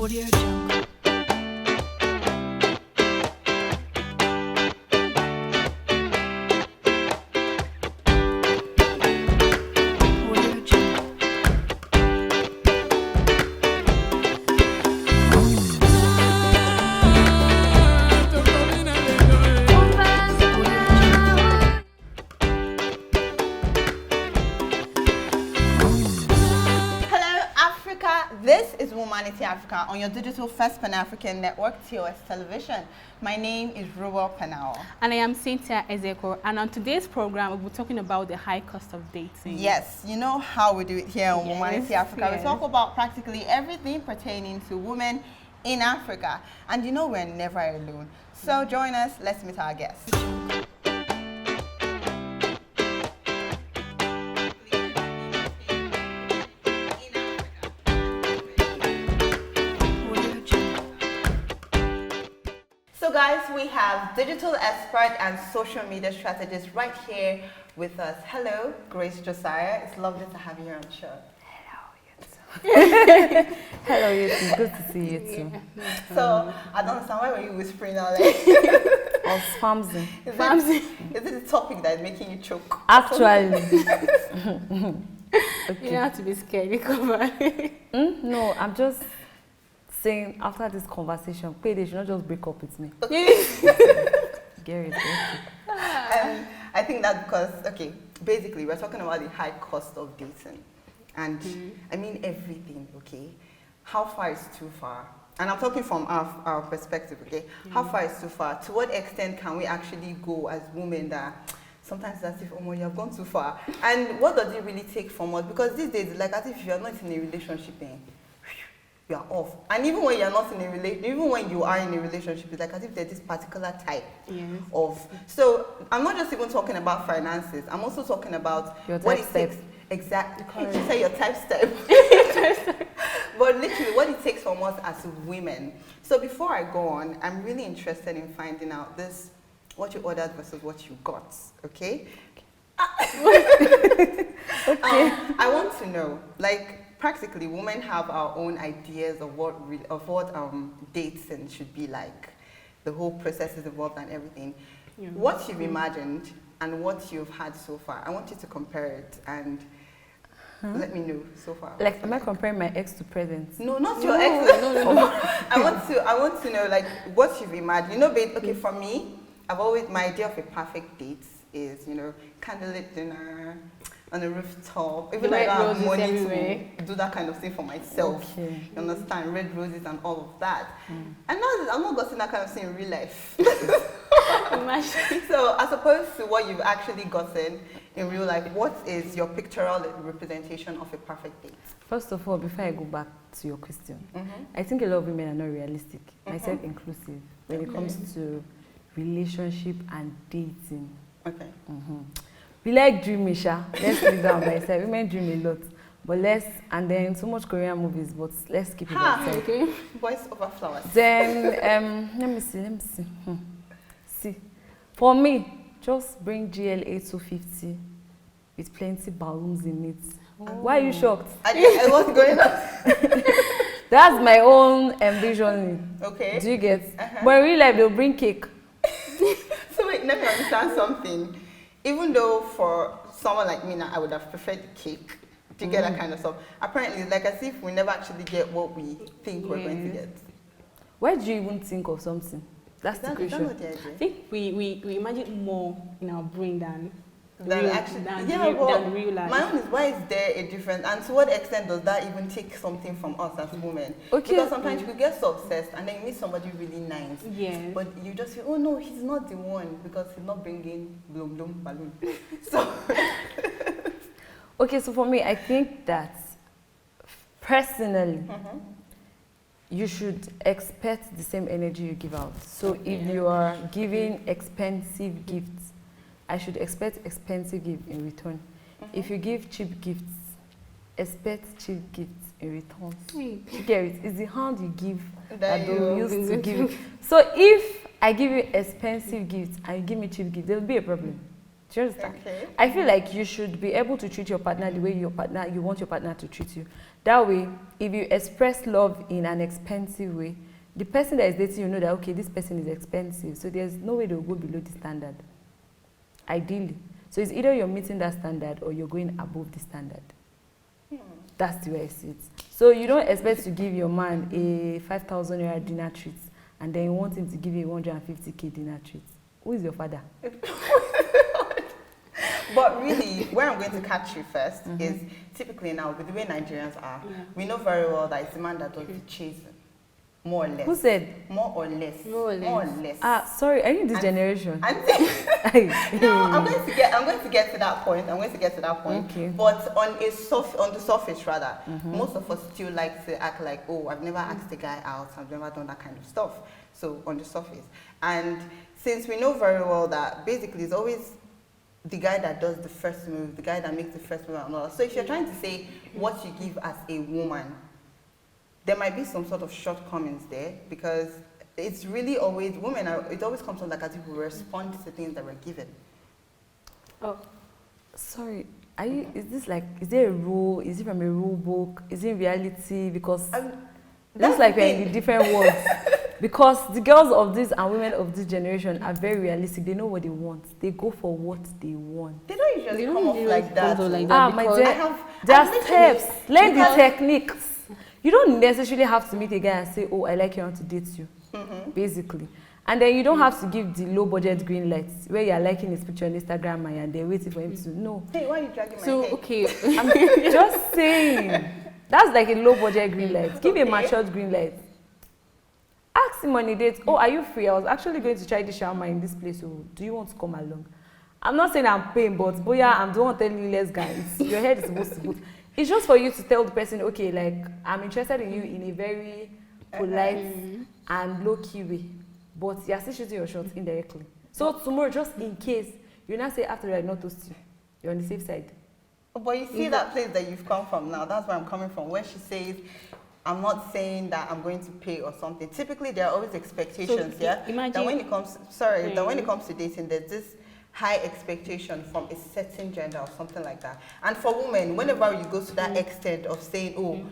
Audio Jungle. Audio Jungle. Hello, Africa. This is WOMANITY Africa on your digital first Pan-African network, TOS Television. My name is Ruwa Panao. And I am Cynthia Ezeko, and on today's program, we'll be talking about the high cost of dating. Yes, you know how we do it here on Yes, WOMANITY Africa. yes. We talk about practically everything pertaining to women in Africa. And you know we're never alone. So join us, let's meet our guests. Audio Jungle. So guys, we have digital expert and social media strategist right here with us. Hello, Grace Josiah. It's lovely to have you here on the show. Hello, you too. Good to see you too. So I don't understand, why were you whispering out like? I was spamsing. Is it the topic that is making you choke? Actually. You don't have to be scared, you cover. No, I'm just saying after this conversation, they should not just break up with me. Get it? Okay. I think that because, okay, basically we're talking about the high cost of dating. And I mean everything, okay? How far is too far? And I'm talking from our perspective, okay? How far is too far? To what extent can we actually go as women that sometimes it's as if, oh, you have gone too far? And what does it really take from us? Because these days, like as if you're not in a relationship, you are off. And even when you're not in a relationship, even when you are in a relationship, it's like as if there's this particular type of. So I'm not just even talking about finances. I'm also talking about Your what type it step. takes. Exactly. You say your type step. But literally what it takes from us as women. So before I go on, I'm really interested in finding out this, what you ordered versus what you got, okay? I want to know, like, practically, women have our own ideas of what dating should be like, the whole process is involved and everything. Yeah. What you've imagined and what you've had so far, I want you to compare it and let me know so far. Like, am I comparing my ex to present? No, not your ex. No. I want to know like what you've imagined. You know, babe, okay, for me, my idea of a perfect date is, you know, candlelit dinner on a rooftop. Even The though I red don't have roses money everywhere. to do that kind of thing for myself. Okay. You understand? Red roses and all of that. And now I'm not gotten that kind of thing in real life. Imagine. So as opposed to what you've actually gotten in real life, what is your pictorial representation of a perfect date? First of all, before I go back to your question, I think a lot of women are not realistic, myself inclusive, when it comes to relationship and dating. Okay. We like dreaming, Sha. Let's leave that on myself. Women dream a lot. But and then so much Korean movies, but let's keep it ourselves. Okay. Voice over flowers. Then, let me see. See, for me, just bring GLA 250 with plenty balloons in it. Why are you shocked? I what's going on? That's my own envisioning. Okay. Do you get? But in real life, they'll bring cake. So wait, let me understand something. Even though for someone like me now, I would have preferred the cake to get that kind of stuff. Apparently, it's like as if we never actually get what we think we're going to get. Why do you even think of something? That's the Is that question. not the idea? I think we imagine more in our brain than Than real, actually, than yeah, real, well, than real life. my own is why is there a difference, and to what extent does that even take something from us as women? Okay. Because sometimes you could get so obsessed, and then you meet somebody really nice, Yes. but you just feel, oh no, he's not the one because he's not bringing bloom bloom balloon. So Okay, so for me, I think that personally, you should expect the same energy you give out. So if you are giving expensive gifts, I should expect expensive gifts in return. If you give cheap gifts, expect cheap gifts in return. You get it? It's the hand you give that they'll use to give. So if I give you expensive gifts and you give me cheap gifts, there'll be a problem. Do you understand? Okay. I feel like you should be able to treat your partner the way you want your partner to treat you. That way, if you express love in an expensive way, the person that is dating you know that, okay, this person is expensive, so there's no way they'll go below the standard, ideally. So it's either you're meeting that standard or you're going above the standard. That's the way I see it. So you don't expect to give your man a 5,000 naira dinner treat and then you want him to give you a 150k dinner treat. Who is your father? But really, where I'm going to catch you first is typically now, with the way Nigerians are, we know very well that it's the man that does the chasing, more or less. Who said? More or less. More or less. More or less. Sorry, are you in this generation? No, I'm going to get to that point. Okay. But on the surface, rather, most of us still like to act like, oh, I've never asked a guy out. I've never done that kind of stuff. So on the surface, and since we know very well that basically it's always the guy that does the first move, the guy that makes the first move, and all that. So if you're trying to say what you give as a woman, there might be some sort of shortcomings there, because it's really always it always comes on like as if we respond to things that we're given. Oh, Sorry, is there a rule? Is it from a rule book? Is it reality? Because looks like we're in the different worlds. Because the girls of this and women of this generation are very realistic. They know what they want. They go for what they want. They don't usually come off like that. My dear, there are steps. Learn the techniques. You don't necessarily have to meet a guy and say, oh, I like you, I want to date you, basically. And then you don't have to give the low budget green lights where you're liking his picture on Instagram and they're waiting for him to know. Hey, why are you dragging my so head? okay. I'm just saying. That's like a low budget green light. Give a matured green light. Ask him on a date, oh, are you free? I was actually going to try the shawarma in this place. So do you want to come along? I'm not saying I'm paying, but boya, I'm the one telling you, let's guys. Your head is supposed to put. It's just for you to tell the person, okay, like, I'm interested in you in a very polite and low-key way. But you're still shooting your shots indirectly. So tomorrow, just in case, you now say after I not toast you, you're on the safe side. But you see that place that you've come from now, that's where I'm coming from, where she says, I'm not saying that I'm going to pay or something. Typically, there are always expectations, Imagine, that when it comes, that when it comes to dating, there's this high expectation from a certain gender or something like that. And for women, whenever you go to that extent of saying, oh,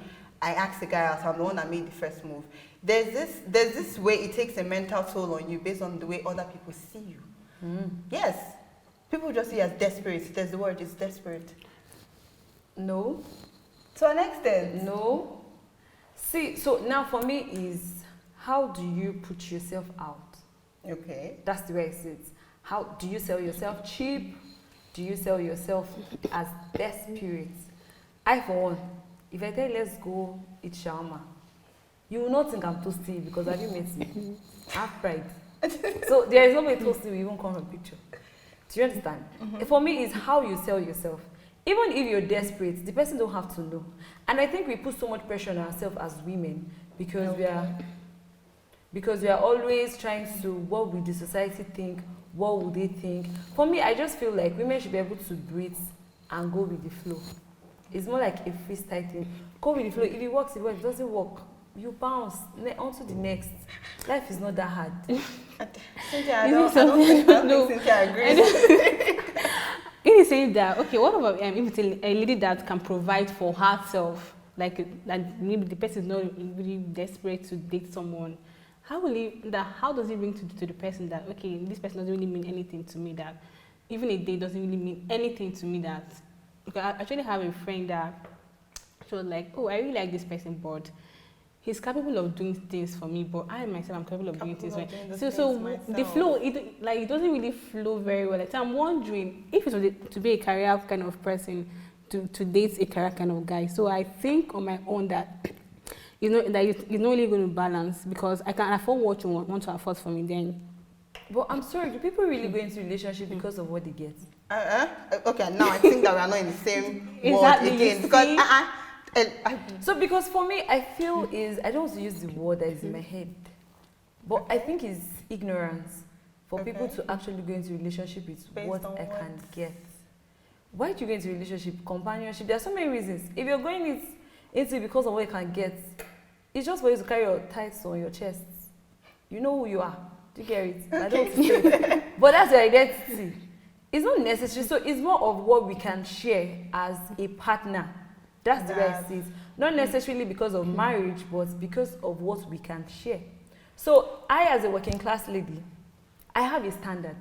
I asked the guy out, I'm the one that made the first move, there's this way it takes a mental toll on you based on the way other people see you. Yes. People just see you as desperate. There's the word, it's desperate. No. To an extent. No. See, so now for me is, how do you put yourself out? Okay. That's the way I see it. How do you sell yourself cheap? Do you sell yourself as desperate? I, for one, if I tell you let's go eat shawarma, you will not think I'm toasting you because have you met me? I have pride. So there is no way toasting will even come from picture. Do you understand? For me, it's how you sell yourself. Even if you're desperate, the person don't have to know. And I think we put so much pressure on ourselves as women because we are always trying to, what will the society think? What will they think? For me, I just feel like women should be able to breathe and go with the flow. It's more like a freestyle thing. Go with the flow. If it works, it works. If it doesn't work, you bounce on to the next. Life is not that hard. Cynthia, I don't think Cynthia agrees. You saying that, okay, what about if it's a lady that can provide for herself, like maybe the person is not really desperate to date someone, how does it bring to the person that, okay, this person doesn't really mean anything to me, that even a date doesn't really mean anything to me, that, okay, I actually have a friend that she was like, oh, I really like this person, but he's capable of doing things for me, but I myself am capable of doing things for him. So the flow, it doesn't really flow very well. So I'm wondering if it was to be a career kind of person, to date a career kind of guy. So I think on my own that you're not really going to balance, because I can afford what you want to afford for me then. But I'm sorry, do people really go into relationship because of what they get? Okay, now I think that we are not in the same world Exactly, again. Because So because for me, I feel I don't want to use the word that is in my head, but I think it's ignorance for people to actually go into relationship with Based what on I what? can get. Why do you go into relationship? Companionship. There are so many reasons. If you're going into it because of what you can get, it's just for you to carry your tights on your chest. You know who you are. Do you get it? I don't want to say it. But that's your identity. It's not necessary. So it's more of what we can share as a partner. That's the way I see it. Not necessarily because of marriage, but because of what we can share. So I, as a working class lady, I have a standard.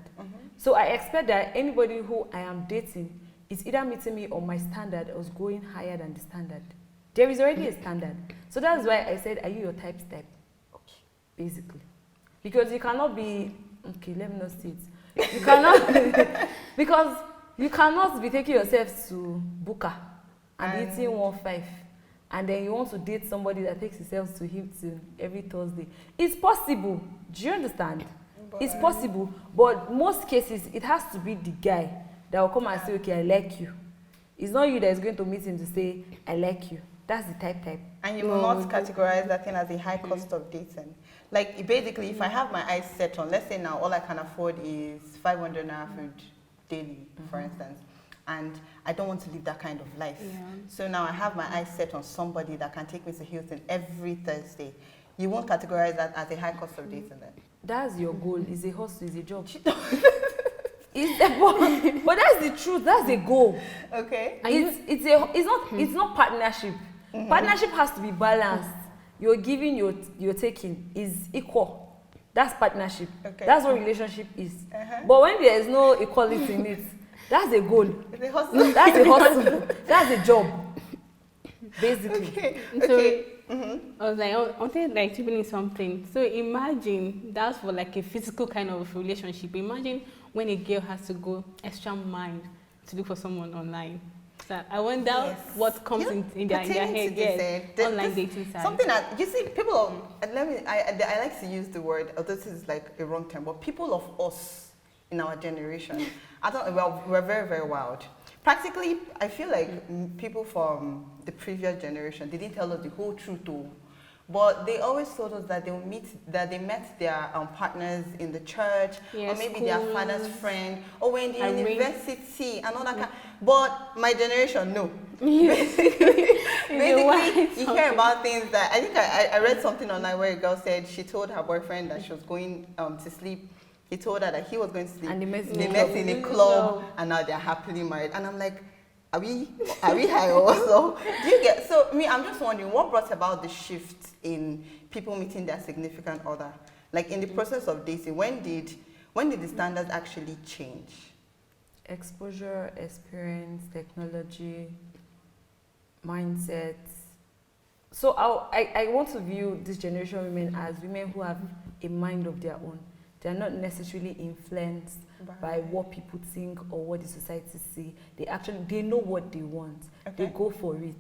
So I expect that anybody who I am dating is either meeting me on my standard or is going higher than the standard. There is already a standard. So that's why I said, are you your type? Okay, basically. Because you cannot be, okay, let me not say it. You cannot, because you cannot be taking yourself to Buka and eating 1.5, and then you want to date somebody that takes himself to Hilton every Thursday. It's possible. Do you understand? It's possible, but most cases it has to be the guy that will come and say, okay, I like you. It's not you that is going to meet him to say, I like you. That's the type. And you will not categorize that thing as a high cost of dating. Like, basically, if I have my eyes set on, let's say now all I can afford is 500 naira food daily, for instance, and I don't want to live that kind of life. So now I have my eyes set on somebody that can take me to Hilton every Thursday. You won't categorize that as a high cost of dating then? That's your goal. It's a hustle, it's a job. But that's the truth. That's the goal. Okay. It's not partnership. Partnership has to be balanced. You're giving, you're taking is equal. That's partnership. Okay. That's what relationship is. But when there is no equality in it, that's a goal. It's a hustle. That's a hustle. That's a job. Basically. Okay. I was like, I wanted like to bring in something. So imagine that's for like a physical kind of relationship. Imagine when a girl has to go extra mile to look for someone online. So I wonder what comes in their head. Yes, online dating side. Something that you see, people. I like to use the word. Although this is like a wrong term, but people of us in our generation, we're very, very wild. Practically, I feel like people from the previous generation, they didn't tell us the whole truth though. But they always told us that they met their partners in the church, or maybe their father's friend, or in the university and all that kind. But my generation, no. Basically, you hear about things that I think I read something online where a girl said she told her boyfriend that she was going to sleep. He told her that he was going to sleep. And they met in a club, and now they're happily married. And I'm like, are we high also? Do you get? So I'm just wondering what brought about the shift in people meeting their significant other, like in the process of dating. When did the standards actually change? Exposure, experience, technology, mindset. So I want to view this generation of women as women who have a mind of their own. They're not necessarily influenced by what people think or what the society see. They know what they want. They go for it.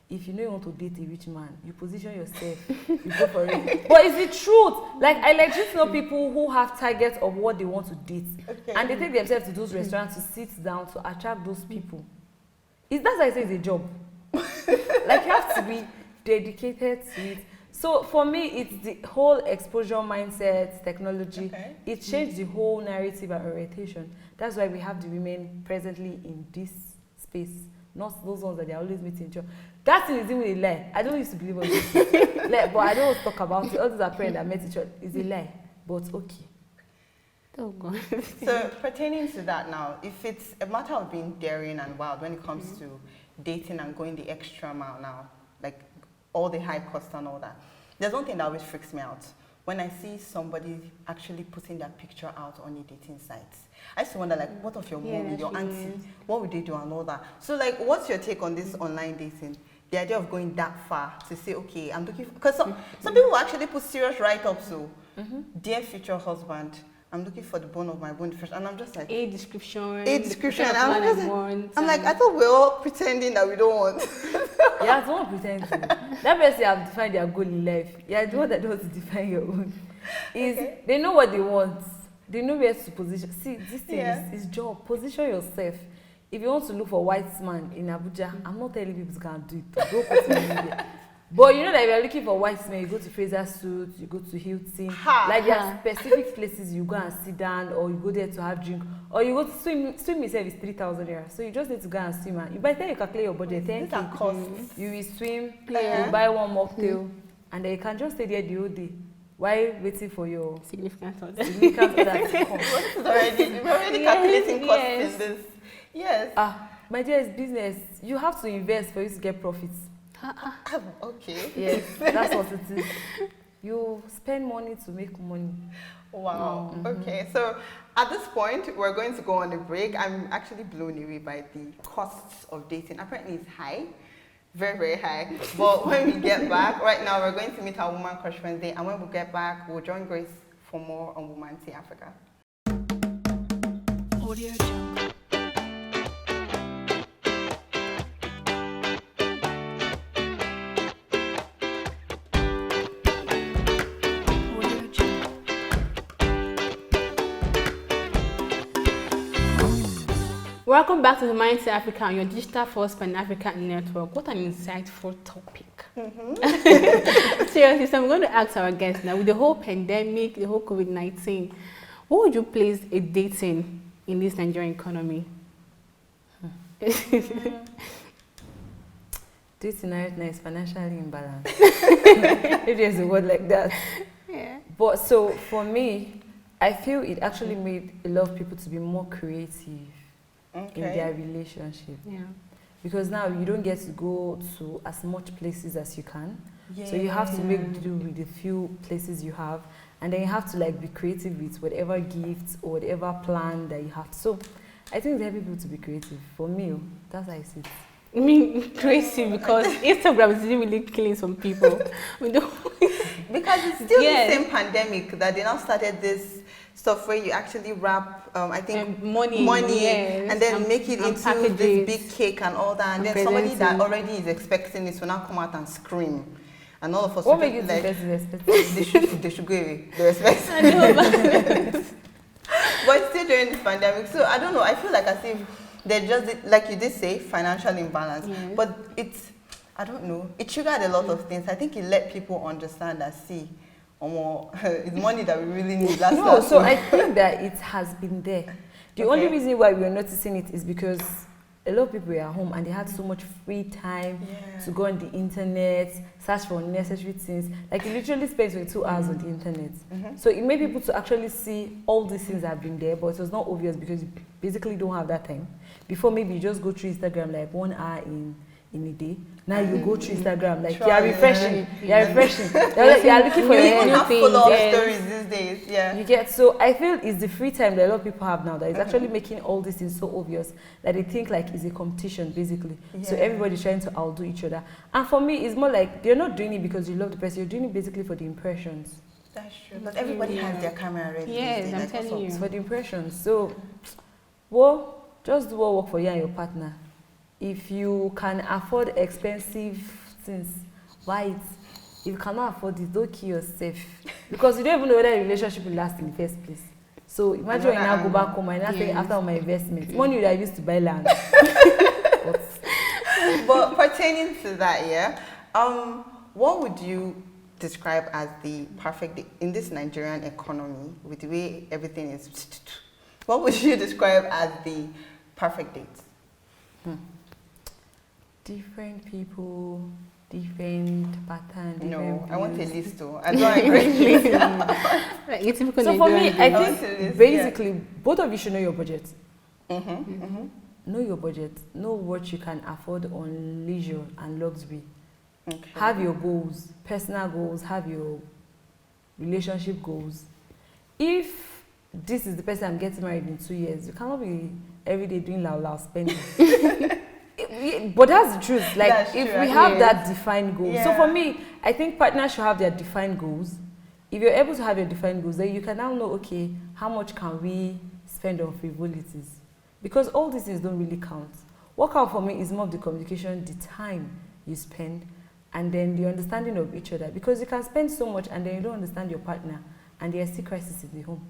If you know you want to date a rich man, you position yourself, you go for it. But it's the truth. Like, I just know people who have targets of what they want to date. And they take themselves to those restaurants to sit down to attract those people. That's why I say it's a job. Like, you have to be dedicated to it. So for me, it's the whole exposure mindset, technology. It changed the whole narrative and orientation. That's why we have the women presently in this space, not those ones that they are always meeting each other. That thing is even a lie. I don't used to believe on this. Like, but I don't want to talk about it. All those are friends that met each other. It's a lie, but okay. Oh God. So pertaining to that now, if it's a matter of being daring and wild when it comes to dating and going the extra mile now, like all the high cost and all that, there's one thing that always freaks me out. When I see somebody actually putting their picture out on a dating site, I used to wonder, like, what of your mom, your auntie, what would they do and all that? So, like, what's your take on this online dating? The idea of going that far to say, okay, I'm looking for, because some people will actually put serious write-ups, so, dear future husband, I'm looking for the bone of my bone first, and I'm just like, a description. I'm like, I thought we're all pretending that we don't want. Yeah, don't pretend to. That person have defined their goal in life. Yeah, the one that doesn't define your own. They know what they want. They know where to position. See, this thing is job. Position yourself. If you want to look for white man in Abuja, I'm not telling people to do it. Don't put me in there. But you know that if you're looking for white men, you go to Fraser Suit, you go to Hilton. Like there are specific places you go and sit down, or you go there to have drink, or you go to swim. Swim itself is 3,000 naira. So you just need to go and swim. And by the time you calculate your budget, you will swim, you buy one mocktail, and then you can just stay there the whole day. While waiting for your Significant other. significant other to come. We're already Yes, calculating costs yes. in this. Yes. My dear, it's business. You have to invest for you to get profits. Okay. Yes, that's what it is. You spend money to make money. Wow. Mm-hmm. Okay. So at this point, we're going to go on a break. I'm actually blown away by the costs of dating. Apparently, it's high. Very, very high. But when we get back, right now, we're going to meet our Woman Crush Wednesday. And when we get back, we'll join Grace for more on WOMANITY Africa. Audio Jungle. Audio Jungle. Welcome back to the WOMANITY Africa on your digital first Pan-African network. What an insightful topic. Seriously, so I'm going to ask our guests now, with the whole pandemic, the whole COVID-19, what would you place a dating in this Nigerian economy? Dating right now is financially imbalanced. If there's a word like that. Yeah. But so for me, I feel it actually made a lot of people to be more creative in their relationship. Yeah. Because now you don't get to go to as much places as you can. So you have to make do with the few places you have. And then you have to like be creative with whatever gifts or whatever plan that you have. So I think they help people to be creative. For me, that's how I see it. I mean, crazy because Instagram is really killing some people. We don't. Because it's still Yes. the same pandemic that they now started this stuff where you actually wrap, I think, money, yes, and then make it into package this it. big cake and all that. And And then somebody present that it. already is expecting it will now come out and scream. And all of us What will makes you be think like, that's expected? they should go away. They respect. I know, but But it's still during this pandemic. So I don't know. I feel like as if they just, like you did say, financial imbalance. Yes. But it's, I don't know. It triggered a lot of things. I think it let people understand that, see, it's money that we really need. No, so I think that it has been there. The only Okay. reason why we are noticing it is because a lot of people were at home and they had so much free time to go on the internet, search for unnecessary things. Like you literally spend 22 hours on the internet. So it made people to actually see all these things that have been there, but it was not obvious because you basically don't have that time. Before maybe you just go through Instagram like 1 hour in a day. Now you go through Instagram like you are refreshing. You are refreshing. You are looking for You your even new have things. follow-up Yes. stories these days. Yeah. You get, so I feel it's the free time that a lot of people have now that is actually making all these things so obvious that they think like it's a competition basically. So Yeah. everybody's trying to outdo each other. And for me, it's more like they're not doing it because you love the person, you're doing it basically for the impressions. That's true. But everybody has their camera ready. Yes, these days. I'm Like, telling what's you. It's for the impressions. So, well, just do what work for you and your partner. If you can afford expensive things, buy it. If you cannot afford it, don't kill yourself. Because you don't even know whether the relationship will last in the first place. So imagine when I now go back home and I say Yes. after all my investments, money that I used to buy land. But But pertaining to that, yeah, what would you describe as the perfect day in this Nigerian economy with the way everything is? What would you describe as the perfect date? different people, different pattern. No, different I want a views. list too. I don't agree. like, it's typical So for me, Nigerian I thing. want to think list, basically both of you should know your budget. Mm-hmm. Know your budget. Know what you can afford on leisure and luxury. Okay. Have your goals, personal goals, have your relationship goals. If this is the person I'm getting married in 2 years, you cannot be every day doing loud spending. But that's the truth. Like That's if true, we have yes. that defined goal. So Yeah. for me, I think partners should have their defined goals. If you're able to have your defined goals, then you can now know, okay, how much can we spend on frivolities? Because all these things don't really count. What counts for me is more of the communication, the time you spend, and then the understanding of each other. Because you can spend so much and then you don't understand your partner, and there's still crisis in the home.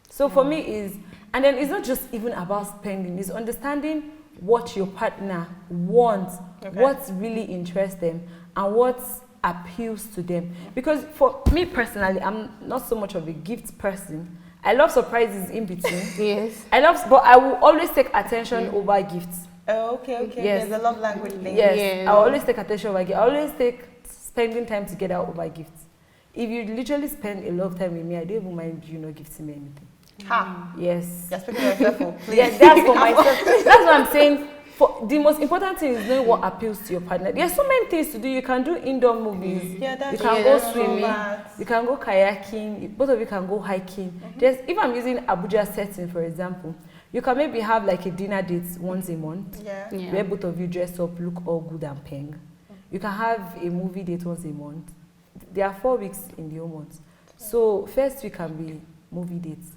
So for me is, and then it's not just even about spending, it's understanding what your partner wants, Okay. what really interests them, and what appeals to them. Because for me personally, I'm not so much of a gift person. I love surprises in between. Yes. But I will always take attention over gifts. Oh, okay. Yes. There's a love language thing. Yes, Yes. I always take attention over gifts. I always take spending time together over gifts. if you literally spend a lot of time with me, I don't even mind you not gifting me anything. Ha. Yes. You're speaking of yourself, oh, please. Yes, that's for myself. That's what I'm saying. For the most important thing is knowing what appeals to your partner. There's so many things to do. You can do indoor movies. Yeah, that's you can yeah, go that's swimming. that. You can go kayaking. Both of you can go hiking. Just if I'm using Abuja setting, for example, you can maybe have like a dinner date once a month, Yeah. Yeah. where both of you dress up, look all good and peng. You can have a movie date once a month. There are 4 weeks in the whole month. So first week can be movie dates.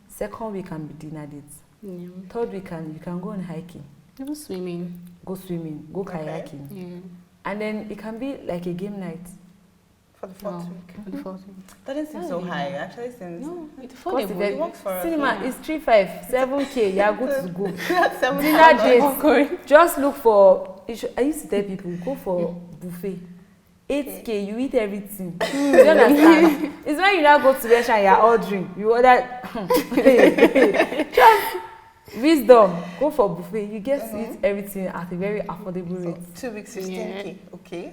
Second week can be dinner dates. Yeah. Third week you can go on hiking, Even swimming. go swimming, go Okay. kayaking. Yeah. And then it can be like a game night. For the fourth No, week. for the fourth week. That doesn't seem so Oh, yeah. high. It actually seems. No, it's Cost affordable. effective. It works for us. Cinema yeah. is 3-5, 7K. You are good to go. That's Dinner 7,000. dates. Okay. Just look for. I used to tell people go for buffet. 8K, you eat everything. Do you understand? It's when you now go to restaurant and you're ordering. You order. Just wisdom. Go for buffet. You get to eat everything at a very affordable rate. So 2 weeks, 15K. Okay.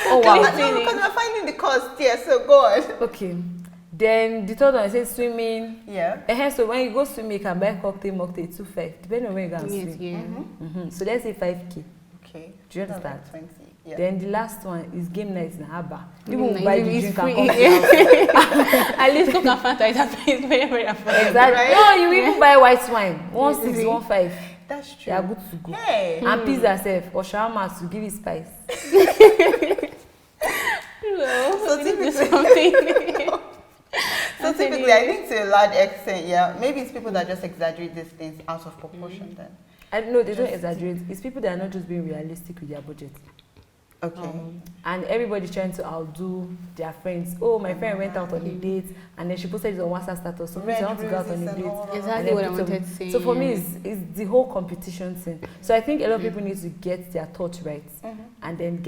Oh wow. No, because we're finding the cost here, so go on. Okay. Then the third one is swimming. Yeah. So when you go swimming, you can buy cocktail, mocktail, 2-5, depending on where you go and Yes, swim. yeah. So let's say 5K. Okay. Do you That's understand? like 20. Yeah. Then the last one is game night in Haba. Game People will night buy the is drink free. and come to the house. At least Coke and Fanta is very, very affordable. Exactly. Right? No, you even buy white wine. 1.6, 1.5. That's true. They are good to go. Hey. And pizza self or shawarma to give it spice. No, So we need to do typically- something. So typically, I think to a large extent, yeah, maybe it's people that just exaggerate these things out of proportion then. I know they don't exaggerate. It's people that are not just being realistic with their budget. Okay. And everybody's trying to outdo their friends. Oh, my friend went out on a date and then she posted it on WhatsApp status. So me, I want to go out on a date. Exactly what I And then wanted to say. So for me, it's the whole competition thing. So I think a lot of people need to get their thoughts right and then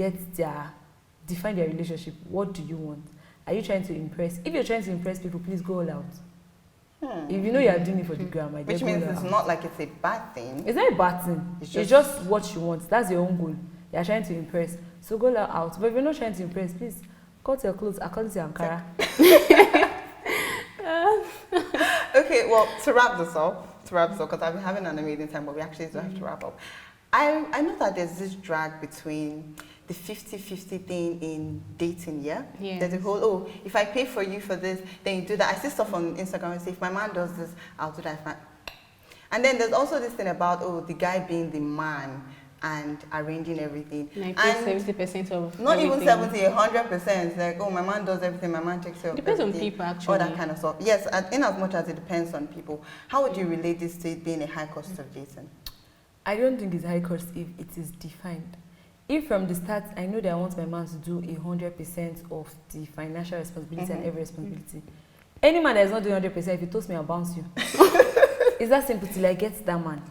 define their relationship. What do you want? Are you trying to impress? If you're trying to impress people, please go all out. If you know you are doing it for the gram, I Which just means go all it's out. not like it's a bad thing. It's not a bad thing. It's It's just what you want. That's your own goal. You're trying to impress. So go all out. But if you're not trying to impress, please cut your clothes according to Ankara. Okay, well, to wrap this up, because I've been having an amazing time, but we actually do have to wrap up. I know that there's this drag between the 50-50 thing in dating, yeah? Yes. There's a whole, if I pay for you for this, then you do that. I see stuff on Instagram and say, if my man does this, I'll do that. And then there's also this thing about, the guy being the man and arranging everything. Like and 70% of not everything. even 70, 100%. Like, my man does everything, my man takes care of Depends on everything. people, actually. All that kind of stuff. Yes, in as much as it depends on people. How would you relate this to it being a high cost of dating? I don't think it's high cost if it is defined. If from the start I know that I want my man to do 100% of the financial responsibility and every responsibility, any man that is not doing 100%, if he toast me, I'll bounce you. It's that simple till I get that man.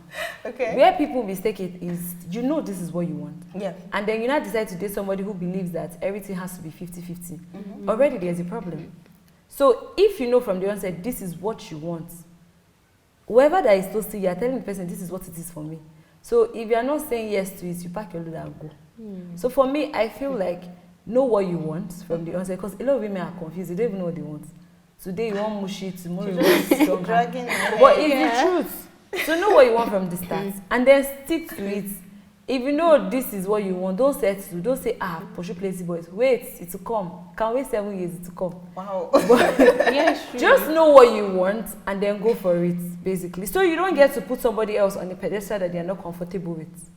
Okay. Where people mistake it is, you know this is what you want. Yeah. And then you now decide to date somebody who believes that everything has to be 50-50. Already there's a problem. So if you know from the onset, this is what you want, whoever that is toasting, you are telling the person, this is what it is for me. So if you are not saying yes to it, you pack your load and go. So for me, I feel like know what you want from the onset, because a lot of women are confused. They don't even know what they want. Today you want mushy, tomorrow you want stronger. Dragging But it's the truth. So know what you want from the start and then stick to it. If you know this is what you want, don't settle. Don't say, pursue plenty boys. Wait, it will come. Can wait 7 years, it will come. Wow. Yes, true. Just know what you want and then go for it, basically. So you don't get to put somebody else on a pedestal that they are not comfortable with.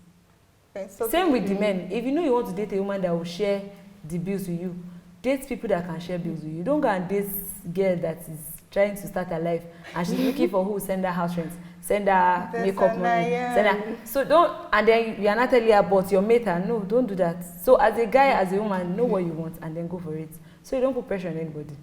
Okay, so Same with the men. If you know you want to date a woman that will share the bills with you, date people that can share bills with you. Don't go and date a girl that is trying to start her life and she's looking for who will send her house rent, send her This makeup and money, that, send her. So don't, and then you are not telling her about your mate. No, don't do that. So as a guy, as a woman, know what you want and then go for it. So you don't put pressure on anybody.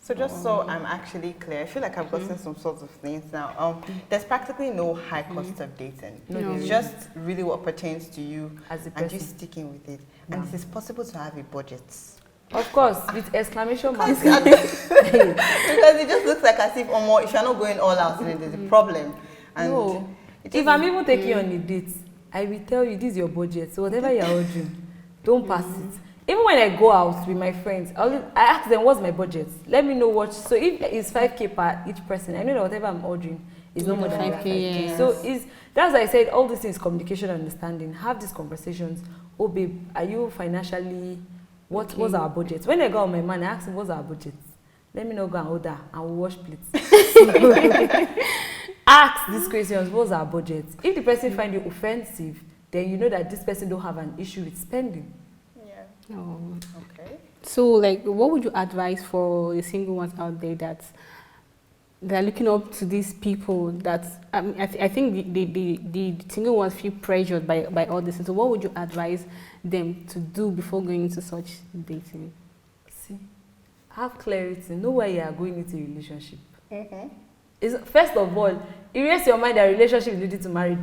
So just so I'm actually clear, I feel like I've gotten some sorts of things now. There's practically no high cost of dating. No. It's just really what pertains to you As a and you person. sticking with it. And it is possible to have a budget. Of course, with exclamation marks. Because it just looks like as if if you're not going all out, then there's a problem. And No. it If just- I'm even taking you on a date, I will tell you this is your budget. So whatever you're ordering, don't pass it. even when I go out with my friends, I ask them what's my budget. Let me know what. So if it's 5K per each person, I know that whatever I'm ordering is no more than 5K. Yes. So that's why I said all these things: communication, understanding. Have these conversations. Oh babe, are you financially? What's our budget? When I go on my man, I ask him what's our budget. Let me not go and order and we'll wash plates. Ask these questions, what's our budget? If the person find you offensive, then you know that this person don't have an issue with spending. Yeah. Oh. Okay. So, like, what would you advise for the single ones out there that they're looking up to these people that I think the single ones feel pressured by all this? So, what would you advise them to do before going into such dating? See, have clarity. Know why you are going into a relationship. Mm-hmm. First of all, erase your mind that relationship is leading to marriage.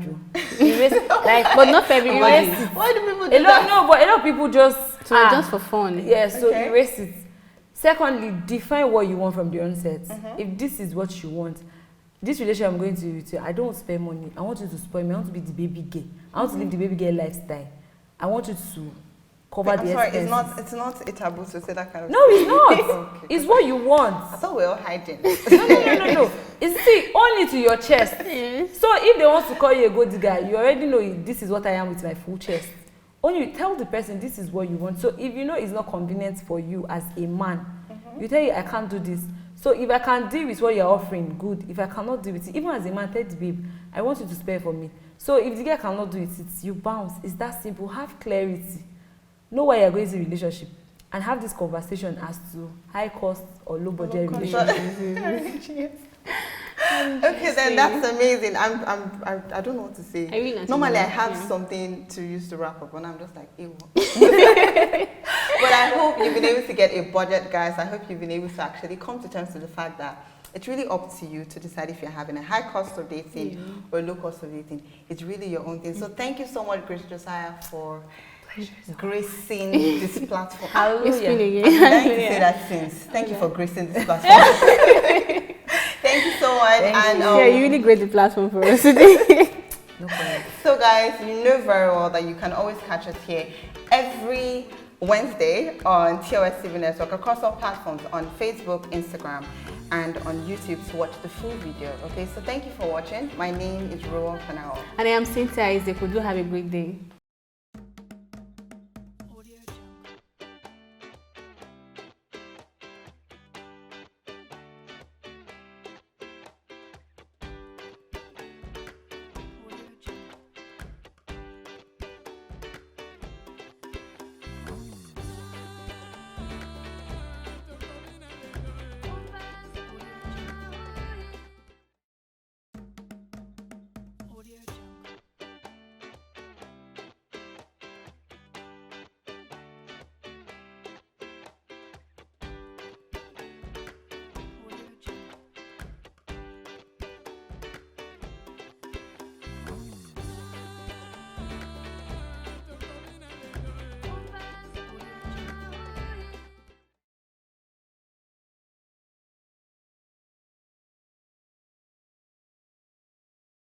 Erase, But not for everybody. Why do people do that? No, but a lot of people just Just for fun. Yeah, so Okay. erase it. Secondly, define what you want from the onset. Mm-hmm. If this is what you want, this relationship I'm going to, I don't want to spend money. I want you to spoil me. I want to be the baby girl. I want to live the baby girl lifestyle. I want you to cover I'm the sorry, expenses. it's not a taboo to say that kind of No, it's not. Okay. It's what you want. I thought we were all hiding. No. It's see, only to your chest. Yes. So if they want to call you a good guy, you already know this is what I am with my full chest. Only you tell the person this is what you want. So if you know it's not convenient for you as a man, you tell you I can't do this. So if I can deal with what you're offering, good. If I cannot deal with it, even as a man, tell the babe, I want you to spare for me. So if the guy cannot do it, it's you bounce. It's that simple. Have clarity. Know why you're going to a relationship. And have this conversation as to high cost or low budget relationship. Okay, then that's amazing. I don't know what to say. I really like to Normally, know, I have yeah. something to use to wrap up, and I'm just like, ew. But I hope you've been able to get a budget, guys. I hope you've been able to actually come to terms with the fact that it's really up to you to decide if you're having a high cost of dating or a low cost of dating. It's really your own thing. So thank you so much, Grace Josiah, for gracing this platform. It's been Hallelujah. again. I've been dying to say that since. Thank you for gracing this platform. Thank you so much. Thank you. Yeah, you really great the platform for us today. No problem. So guys, you know very well that you can always catch us here every Wednesday on TOS TV Network across all platforms on Facebook, Instagram, and on YouTube to watch the full video. Okay, so thank you for watching. My name is Rowan Fanao. And I am Cynthia Isaac. Do have a great day.